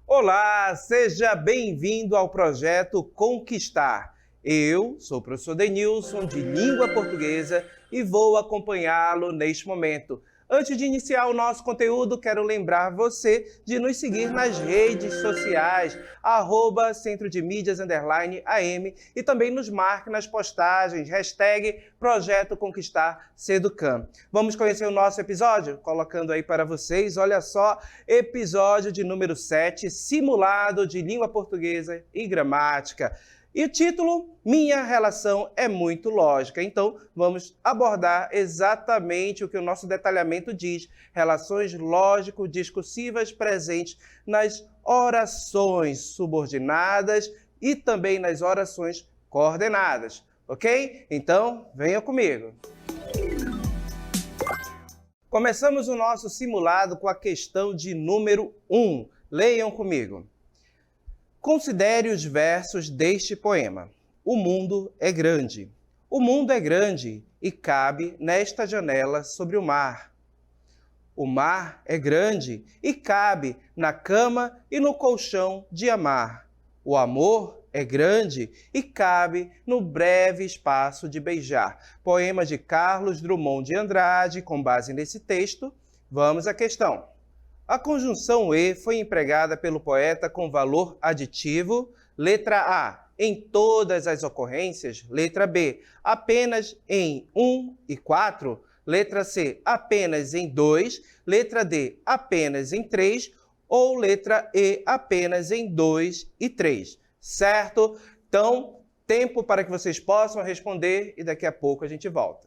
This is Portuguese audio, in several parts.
Olá, seja bem-vindo ao projeto Conquistar. Eu sou o professor Denilson, de Língua Portuguesa, e vou acompanhá-lo neste momento. Antes de iniciar o nosso conteúdo, quero lembrar você de nos seguir nas redes sociais, @Centro de Mídias _AM, e também nos marque nas postagens, #Projeto Conquistar Seducam. Vamos conhecer o nosso episódio? Colocando aí para vocês, olha só, episódio de número 7, Simulado de Língua Portuguesa e Gramática. E o título, Minha Relação é Muito Lógica. Então, vamos abordar exatamente o que o nosso detalhamento diz. Relações lógico-discursivas presentes nas orações subordinadas e também nas orações coordenadas. Ok? Então, venham comigo. Começamos o nosso simulado com a questão de número 1. Leiam comigo. Considere os versos deste poema. O mundo é grande. O mundo é grande e cabe nesta janela sobre o mar. O mar é grande e cabe na cama e no colchão de amar. O amor é grande e cabe no breve espaço de beijar. Poema de Carlos Drummond de Andrade, com base nesse texto. Vamos à questão. A conjunção e foi empregada pelo poeta com valor aditivo. Letra A, em todas as ocorrências. Letra B, apenas em 1 e 4. Letra C, apenas em 2. Letra D, apenas em 3. Ou letra E, apenas em 2 e 3. Certo? Então, tempo para que vocês possam responder e daqui a pouco a gente volta.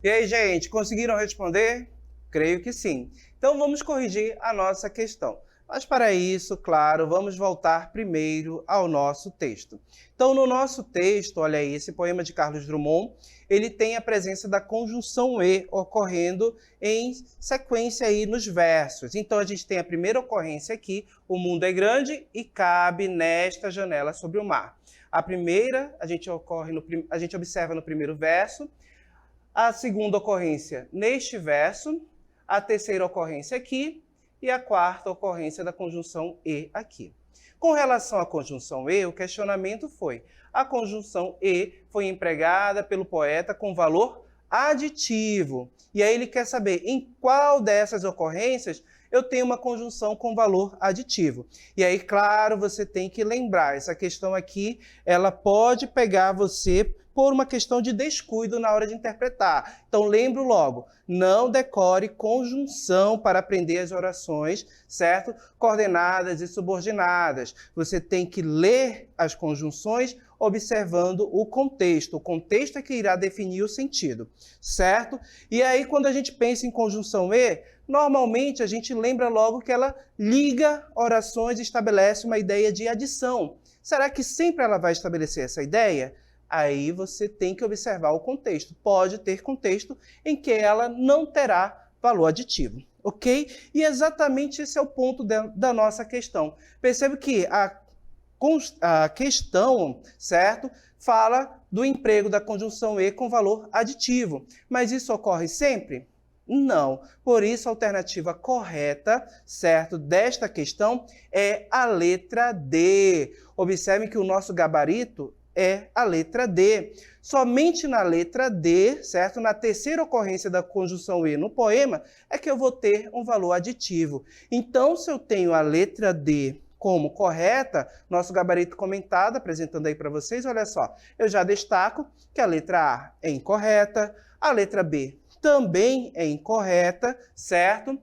E aí, gente, conseguiram responder? Creio que sim. Então, vamos corrigir a nossa questão. Mas, para isso, claro, vamos voltar primeiro ao nosso texto. Então, no nosso texto, olha aí, esse poema de Carlos Drummond, ele tem a presença da conjunção E ocorrendo em sequência aí nos versos. Então, a gente tem a primeira ocorrência aqui, o mundo é grande e cabe nesta janela sobre o mar. A primeira, a gente observa no primeiro verso, a segunda ocorrência neste verso, a terceira ocorrência aqui e a quarta ocorrência da conjunção E aqui. Com relação à conjunção E, o questionamento foi: a conjunção E foi empregada pelo poeta com valor aditivo. E aí ele quer saber em qual dessas ocorrências eu tenho uma conjunção com valor aditivo. E aí, claro, você tem que lembrar, essa questão aqui, ela pode pegar você por uma questão de descuido na hora de interpretar. Então, lembro logo, não decore conjunção para aprender as orações, certo? Coordenadas e subordinadas. Você tem que ler as conjunções observando o contexto. O contexto é que irá definir o sentido, certo? E aí, quando a gente pensa em conjunção E, normalmente a gente lembra logo que ela liga orações e estabelece uma ideia de adição. Será que sempre ela vai estabelecer essa ideia? Aí você tem que observar o contexto. Pode ter contexto em que ela não terá valor aditivo, ok? E exatamente esse é o ponto da nossa questão. Percebe que a questão, certo, fala do emprego da conjunção E com valor aditivo. Mas isso ocorre sempre? Não. Por isso, a alternativa correta, certo, desta questão é a letra D. Observe que o nosso gabarito é a letra D. Somente na letra D, certo? Na terceira ocorrência da conjunção E no poema, é que eu vou ter um valor aditivo. Então, se eu tenho a letra D como correta, nosso gabarito comentado, apresentando aí para vocês, olha só, eu já destaco que a letra A é incorreta, a letra B também é incorreta, certo?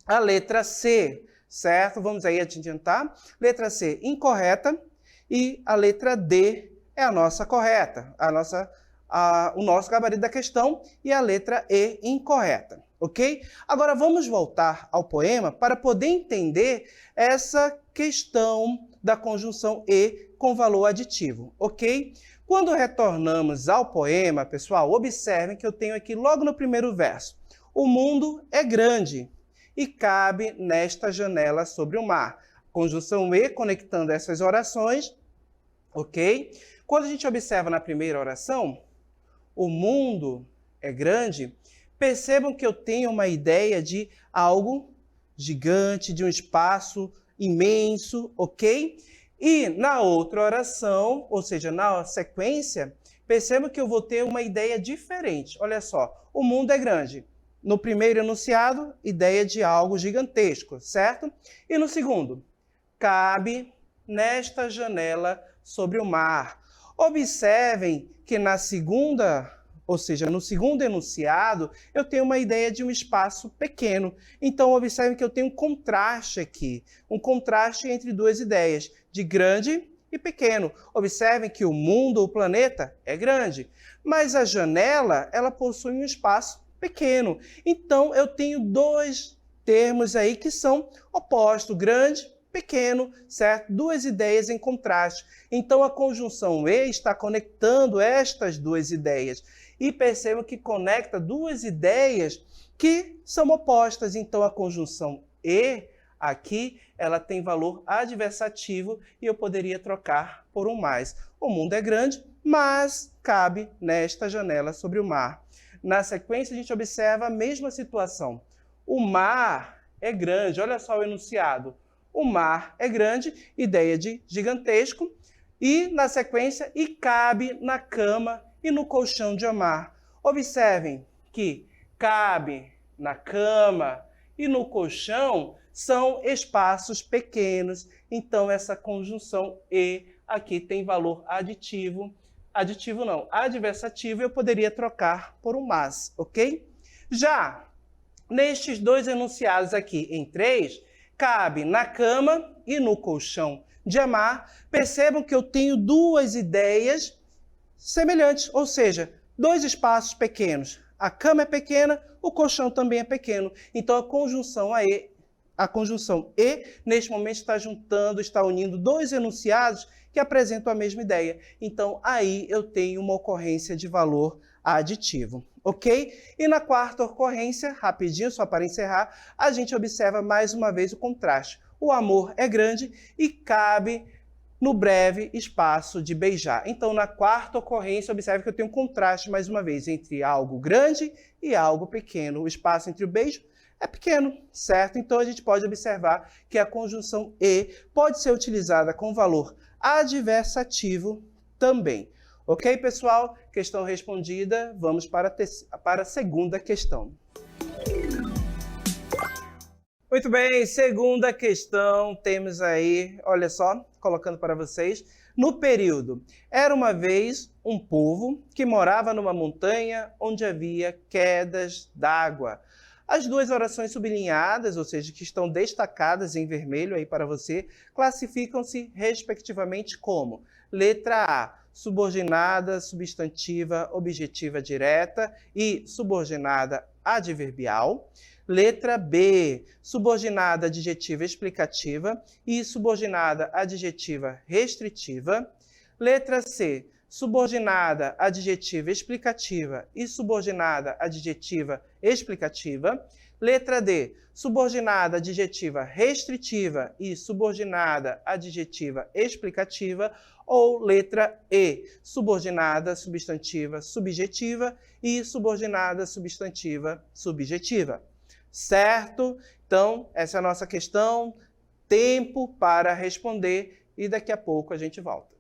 A letra C, certo? Vamos aí adiantar. Letra C, incorreta, e a letra D é a nossa correta, o nosso gabarito da questão, e a letra E incorreta, ok? Agora vamos voltar ao poema para poder entender essa questão da conjunção E com valor aditivo, ok? Quando retornamos ao poema, pessoal, observem que eu tenho aqui logo no primeiro verso: o mundo é grande e cabe nesta janela sobre o mar. Conjunção E conectando essas orações, ok? Quando a gente observa na primeira oração, o mundo é grande, percebam que eu tenho uma ideia de algo gigante, de um espaço imenso, ok? E na outra oração, ou seja, na sequência, percebam que eu vou ter uma ideia diferente. Olha só, o mundo é grande. No primeiro enunciado, ideia de algo gigantesco, certo? E no segundo, cabe nesta janela sobre o mar. Observem que na segunda, ou seja, no segundo enunciado, eu tenho uma ideia de um espaço pequeno. Então, observem que eu tenho um contraste aqui, um contraste entre duas ideias, de grande e pequeno. Observem que o mundo, o planeta, é grande, mas a janela, ela possui um espaço pequeno. Então, eu tenho dois termos aí que são opostos, grande pequeno, certo? Duas ideias em contraste. Então, a conjunção E está conectando estas duas ideias. E percebam que conecta duas ideias que são opostas. Então, a conjunção E aqui, ela tem valor adversativo e eu poderia trocar por um mais. O mundo é grande, mas cabe nesta janela sobre o mar. Na sequência, a gente observa a mesma situação. O mar é grande. Olha só o enunciado. O mar é grande, ideia de gigantesco, e na sequência, e cabe na cama e no colchão de amar. Observem que cabe na cama e no colchão são espaços pequenos, então essa conjunção E aqui tem valor aditivo, adversativo, eu poderia trocar por um mas, ok? Já nestes dois enunciados aqui em 3, cabe na cama e no colchão de amar. Percebam que eu tenho duas ideias semelhantes, ou seja, dois espaços pequenos. A cama é pequena, o colchão também é pequeno. Então, a conjunção e, neste momento, está juntando, está unindo dois enunciados que apresentam a mesma ideia. Então, aí eu tenho uma ocorrência de valor aditivo, ok? E na quarta ocorrência, rapidinho, só para encerrar, a gente observa mais uma vez o contraste. O amor é grande e cabe no breve espaço de beijar. Então, na quarta ocorrência, observe que eu tenho um contraste, mais uma vez, entre algo grande e algo pequeno. O espaço entre o beijo é pequeno, certo? Então, a gente pode observar que a conjunção e pode ser utilizada com valor adversativo também. Ok, pessoal? Questão respondida. Vamos para a segunda questão. Muito bem, segunda questão, temos aí, olha só, colocando para vocês. No período, era uma vez um povo que morava numa montanha onde havia quedas d'água. As duas orações sublinhadas, ou seja, que estão destacadas em vermelho aí para você, classificam-se respectivamente como letra A, subordinada, substantiva, objetiva direta e subordinada adverbial. Letra B, subordinada adjetiva explicativa e subordinada adjetiva restritiva. Letra C, subordinada adjetiva explicativa e subordinada adjetiva explicativa. Letra D, subordinada adjetiva restritiva e subordinada adjetiva explicativa. Ou letra E, subordinada substantiva subjetiva e subordinada substantiva subjetiva. Certo? Então, essa é a nossa questão. Tempo para responder e daqui a pouco a gente volta.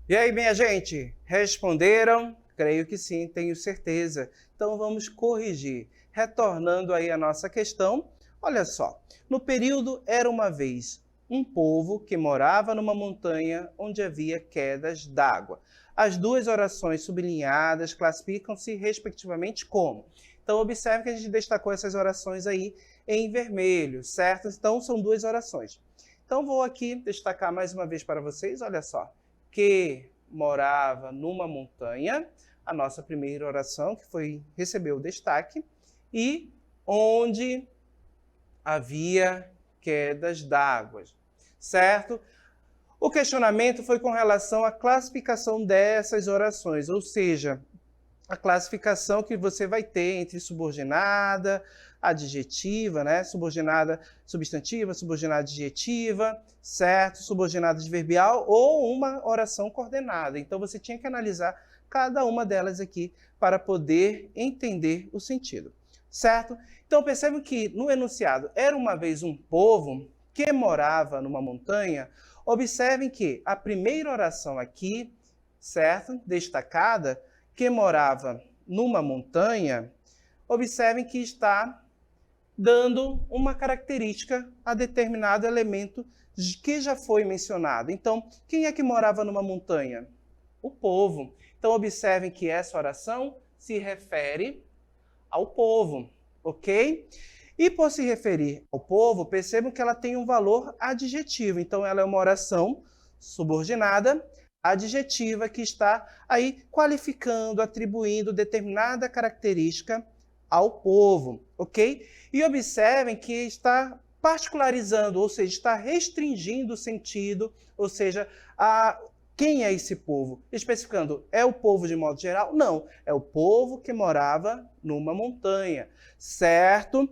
E aí, minha gente, responderam? Creio que sim, tenho certeza. Então vamos corrigir. Retornando aí a nossa questão, olha só. No período era uma vez um povo que morava numa montanha onde havia quedas d'água. As duas orações sublinhadas classificam-se respectivamente como? Então observe que a gente destacou essas orações aí em vermelho, certo? Então são duas orações. Então, vou aqui destacar mais uma vez para vocês, olha só. Que morava numa montanha, a nossa primeira oração, que recebeu destaque, e onde havia quedas d'água, certo? O questionamento foi com relação à classificação dessas orações, ou seja, a classificação que você vai ter entre subordinada, adjetiva, né? Subordinada substantiva, subordinada adjetiva, certo? Subordinada adverbial ou uma oração coordenada. Então, você tinha que analisar cada uma delas aqui para poder entender o sentido, certo? Então, percebam que no enunciado, era uma vez um povo que morava numa montanha. Observem que a primeira oração aqui, certo? Destacada, que morava numa montanha, observem que está dando uma característica a determinado elemento que já foi mencionado. Então, quem é que morava numa montanha? O povo. Então, observem que essa oração se refere ao povo, ok? E por se referir ao povo, percebam que ela tem um valor adjetivo. Então, ela é uma oração subordinada, adjetiva, que está aí qualificando, atribuindo determinada característica ao povo, ok? E observem que está particularizando, ou seja, está restringindo o sentido, ou seja, quem é esse povo? Especificando, é o povo de modo geral? Não, é o povo que morava numa montanha, certo?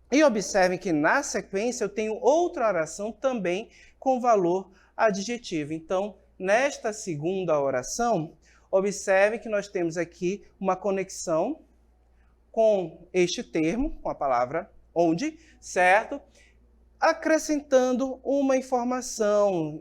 E observem que na sequência eu tenho outra oração também com valor adjetivo. Então, nesta segunda oração, observem que nós temos aqui uma conexão com este termo, com a palavra onde, certo? Acrescentando uma informação,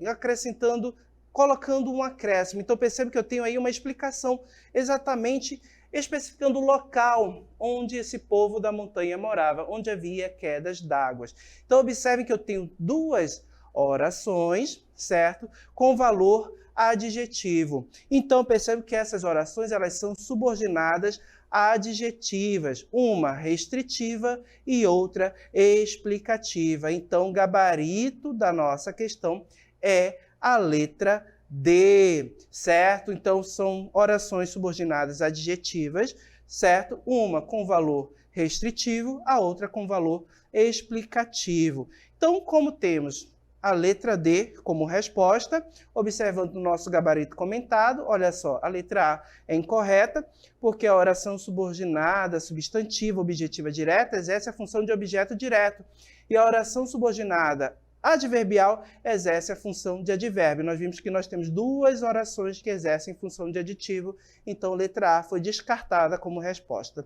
colocando um acréscimo. Então, percebe que eu tenho aí uma explicação exatamente especificando o local onde esse povo da montanha morava, onde havia quedas d'água. Então, observem que eu tenho duas orações, certo? Com valor adjetivo. Então, percebe que essas orações elas são subordinadas a adjetivas, uma restritiva e outra explicativa. Então, o gabarito da nossa questão é a letra D, certo? Então, são orações subordinadas adjetivas, certo? Uma com valor restritivo, a outra com valor explicativo. Então, como temos a letra D como resposta, observando o nosso gabarito comentado, olha só, a letra A é incorreta, porque a oração subordinada, substantiva, objetiva direta, exerce a função de objeto direto, e a oração subordinada adverbial exerce a função de advérbio. Nós vimos que nós temos duas orações que exercem função de aditivo, então letra A foi descartada como resposta.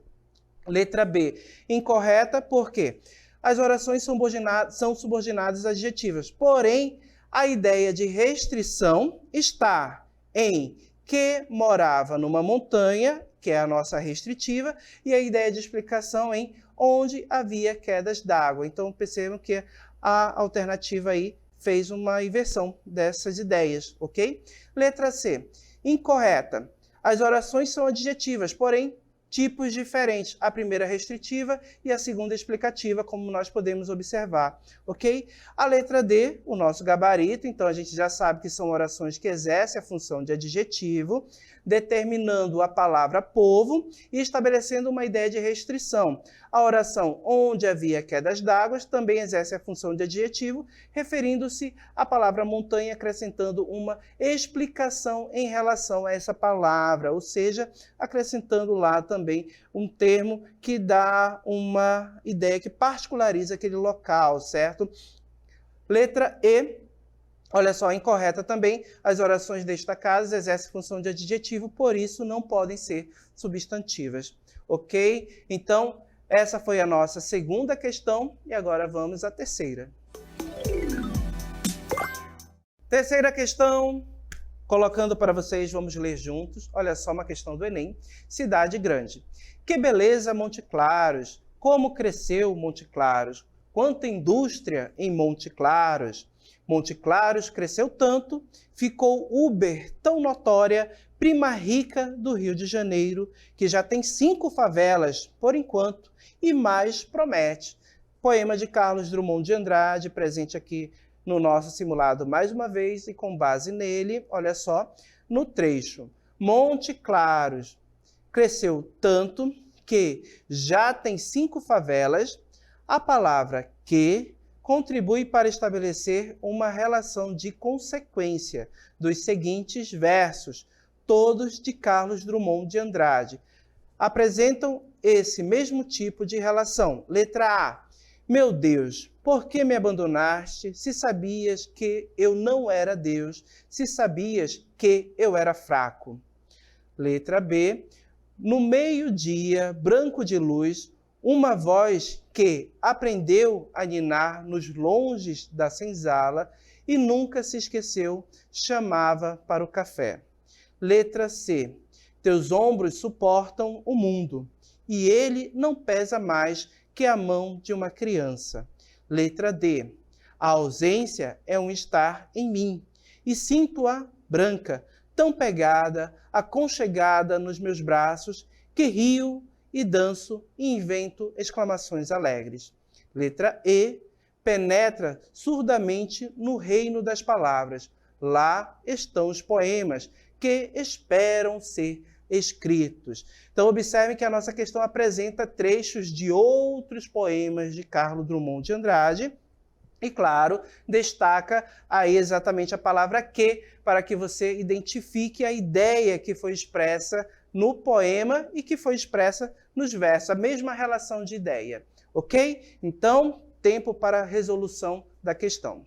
Letra B, incorreta, por quê? As orações são subordinadas adjetivas, porém, a ideia de restrição está em que morava numa montanha, que é a nossa restritiva, e a ideia de explicação em onde havia quedas d'água. Então, percebam que a alternativa aí fez uma inversão dessas ideias, ok? Letra C, incorreta. As orações são adjetivas, porém, tipos diferentes. A primeira restritiva e a segunda explicativa, como nós podemos observar, ok? A letra D, o nosso gabarito, então a gente já sabe que são orações que exercem a função de adjetivo, determinando a palavra povo e estabelecendo uma ideia de restrição. A oração onde havia quedas d'água também exerce a função de adjetivo, referindo-se à palavra montanha, acrescentando uma explicação em relação a essa palavra, ou seja, acrescentando lá também um termo que dá uma ideia que particulariza aquele local, certo? Letra E. Olha só, incorreta também, as orações destacadas exercem função de adjetivo, por isso não podem ser substantivas, ok? Então, essa foi a nossa segunda questão e agora vamos à terceira. Terceira questão, colocando para vocês, vamos ler juntos. Olha só, uma questão do Enem. Cidade grande. Que beleza, Monte Claros! Como cresceu Monte Claros! Quanta indústria em Monte Claros! Monte Claros cresceu tanto, ficou Uber tão notória, prima rica do Rio de Janeiro, que já tem 5 favelas, por enquanto, e mais promete. Poema de Carlos Drummond de Andrade, presente aqui no nosso simulado mais uma vez e com base nele, olha só, no trecho. Monte Claros cresceu tanto que já tem 5 favelas. A palavra que contribui para estabelecer uma relação de consequência dos seguintes versos, todos de Carlos Drummond de Andrade. Apresentam esse mesmo tipo de relação. Letra A. Meu Deus, por que me abandonaste, se sabias que eu não era Deus, se sabias que eu era fraco? Letra B. No meio-dia, branco de luz, uma voz que aprendeu a ninar nos longes da senzala e nunca se esqueceu, chamava para o café. Letra C. Teus ombros suportam o mundo, e ele não pesa mais que a mão de uma criança. Letra D. A ausência é um estar em mim, e sinto-a branca, tão pegada, aconchegada nos meus braços, que rio e danço e invento exclamações alegres. Letra E. Penetra surdamente no reino das palavras. Lá estão os poemas que esperam ser escritos. Então, observem que a nossa questão apresenta trechos de outros poemas de Carlos Drummond de Andrade e, claro, destaca aí exatamente a palavra que, para que você identifique a ideia que foi expressa no poema e que foi expressa nos versos, a mesma relação de ideia, ok? Então, tempo para a resolução da questão.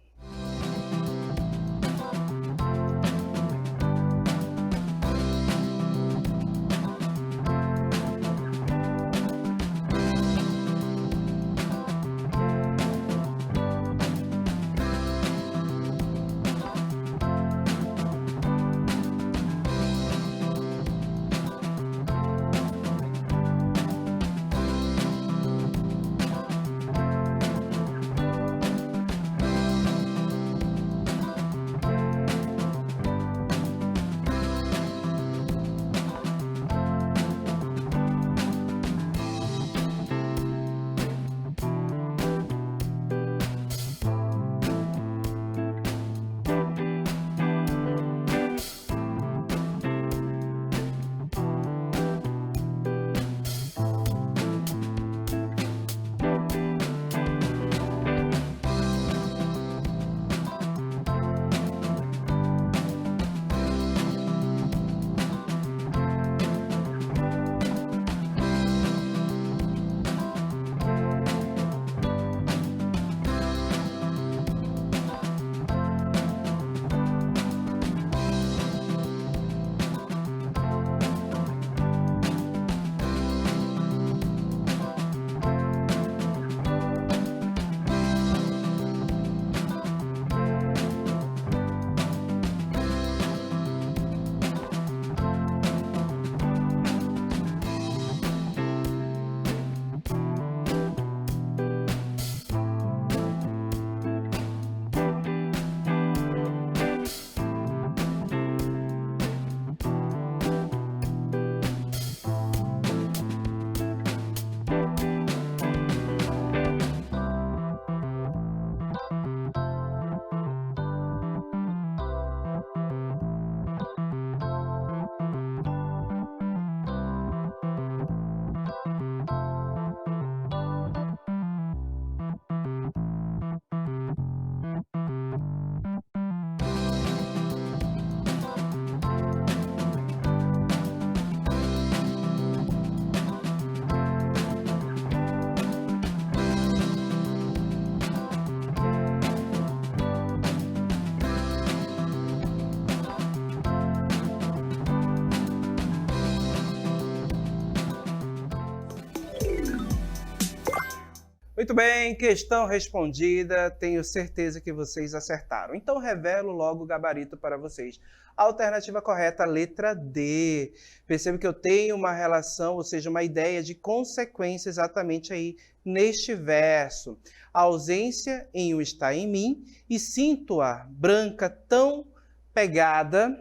Muito bem, questão respondida, tenho certeza que vocês acertaram. Então, revelo logo o gabarito para vocês. A alternativa correta, letra D. Perceba que eu tenho uma relação, ou seja, uma ideia de consequência exatamente aí neste verso. A ausência em um está em mim e sinto-a branca tão pegada,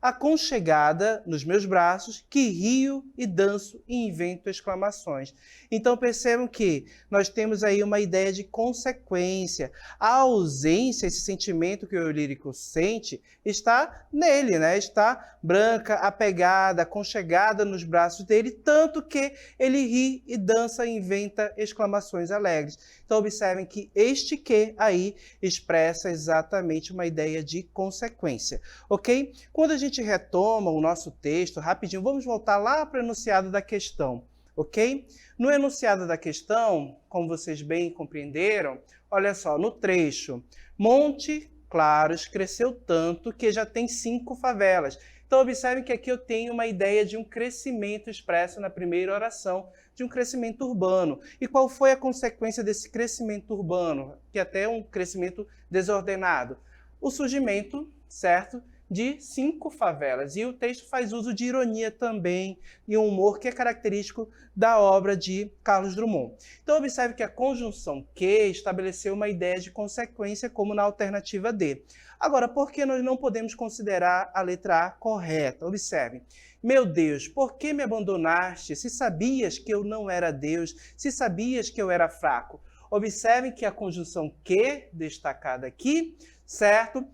aconchegada nos meus braços, que rio e danço e invento exclamações. Então percebam que nós temos aí uma ideia de consequência. A ausência, esse sentimento que o eu lírico sente, está nele, né? Está branca, apegada, aconchegada nos braços dele, tanto que ele ri e dança e inventa exclamações alegres. Então observem que este que aí expressa exatamente uma ideia de consequência, ok? Quando a gente retoma o nosso texto, rapidinho, vamos voltar lá para o enunciado da questão, ok? No enunciado da questão, como vocês bem compreenderam, olha só, no trecho, Monte Claros cresceu tanto que já tem 5 favelas. Então observem que aqui eu tenho uma ideia de um crescimento expresso na primeira oração, de um crescimento urbano. E qual foi a consequência desse crescimento urbano, que até é um crescimento desordenado? O surgimento, certo, de 5 favelas. E o texto faz uso de ironia também e um humor que é característico da obra de Carlos Drummond. Então observe que a conjunção que estabeleceu uma ideia de consequência como na alternativa D. Agora, por que nós não podemos considerar a letra A correta? Observe. Meu Deus, por que me abandonaste? Se sabias que eu não era Deus, se sabias que eu era fraco. Observem que a conjunção que, destacada aqui, certo?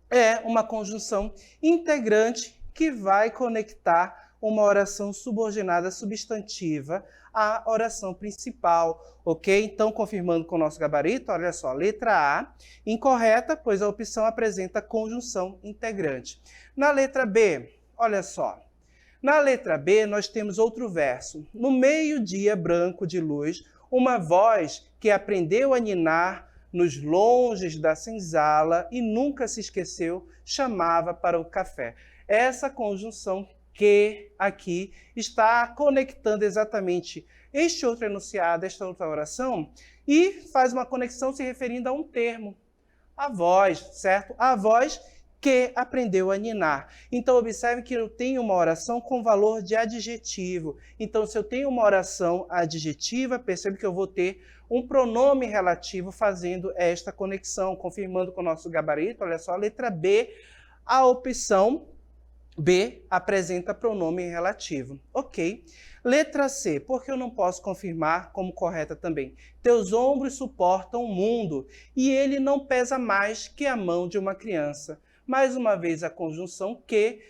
É uma conjunção integrante que vai conectar uma oração subordinada substantiva à oração principal, ok? Então, confirmando com o nosso gabarito, olha só, letra A, incorreta, pois a opção apresenta conjunção integrante. Na letra B, olha só, na letra B nós temos outro verso. No meio-dia branco de luz, uma voz que aprendeu a ninar nos longes da senzala e nunca se esqueceu, chamava para o café. Essa conjunção que aqui está conectando exatamente este outro enunciado, esta outra oração, e faz uma conexão se referindo a um termo, a voz, certo? A voz que aprendeu a ninar. Então, observe que eu tenho uma oração com valor de adjetivo. Então, se eu tenho uma oração adjetiva, percebe que eu vou ter um pronome relativo fazendo esta conexão, confirmando com o nosso gabarito. Olha só, a letra B, a opção B apresenta pronome relativo. Ok. Letra C, porque eu não posso confirmar como correta também. Teus ombros suportam o mundo e ele não pesa mais que a mão de uma criança. Mais uma vez a conjunção que,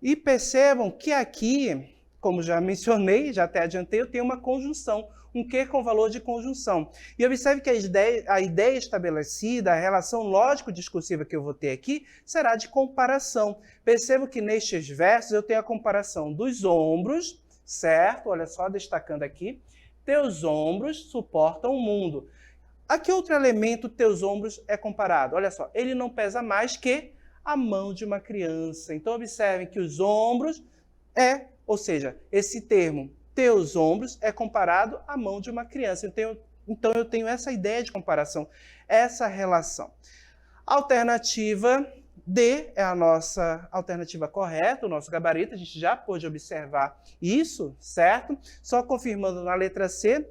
e percebam que aqui, como já mencionei, já até adiantei, eu tenho uma conjunção, um que com valor de conjunção. E observe que a ideia estabelecida, a relação lógico-discursiva que eu vou ter aqui, será de comparação. Percebo que nestes versos eu tenho a comparação dos ombros, certo? Olha só, destacando aqui, teus ombros suportam o mundo. A que outro elemento teus ombros é comparado? Olha só, ele não pesa mais que a mão de uma criança. Então, observem que os ombros ou seja, esse termo, teus ombros, é comparado à mão de uma criança. Então, eu tenho essa ideia de comparação, essa relação. Alternativa D é a nossa alternativa correta, o nosso gabarito, a gente já pôde observar isso, certo? Só confirmando na letra C,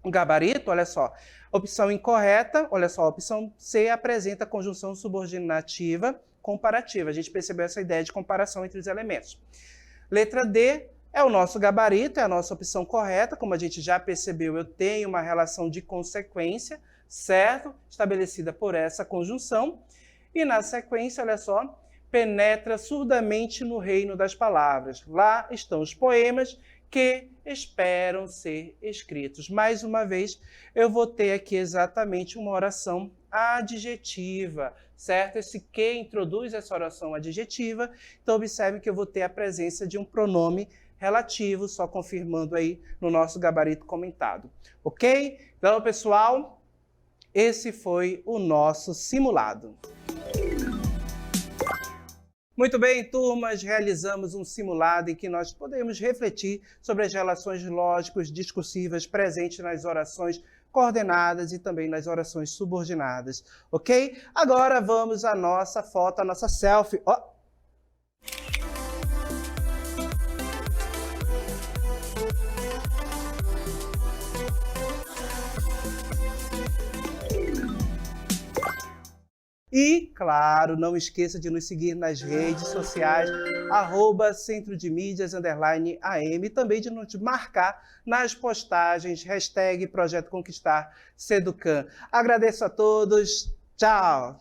o gabarito, olha só, opção incorreta, olha só, a opção C apresenta a conjunção subordinativa comparativa. A gente percebeu essa ideia de comparação entre os elementos. Letra D é o nosso gabarito, é a nossa opção correta. Como a gente já percebeu, eu tenho uma relação de consequência, certo? Estabelecida por essa conjunção. E na sequência, olha só, penetra surdamente no reino das palavras. Lá estão os poemas que esperam ser escritos. Mais uma vez, eu vou ter aqui exatamente uma oração adjetiva, certo? Esse que introduz essa oração adjetiva. Então, observe que eu vou ter a presença de um pronome relativo, só confirmando aí no nosso gabarito comentado. Ok? Então, pessoal, esse foi o nosso simulado. Muito bem, turmas, realizamos um simulado em que nós podemos refletir sobre as relações lógicos discursivas presentes nas orações coordenadas e também nas orações subordinadas, ok? Agora vamos à nossa foto, à nossa selfie. Oh. E, claro, não esqueça de nos seguir nas redes sociais, @Centro de Mídias _AM, e também de nos marcar nas postagens, #Projeto Conquistar Seducan. Agradeço a todos. Tchau!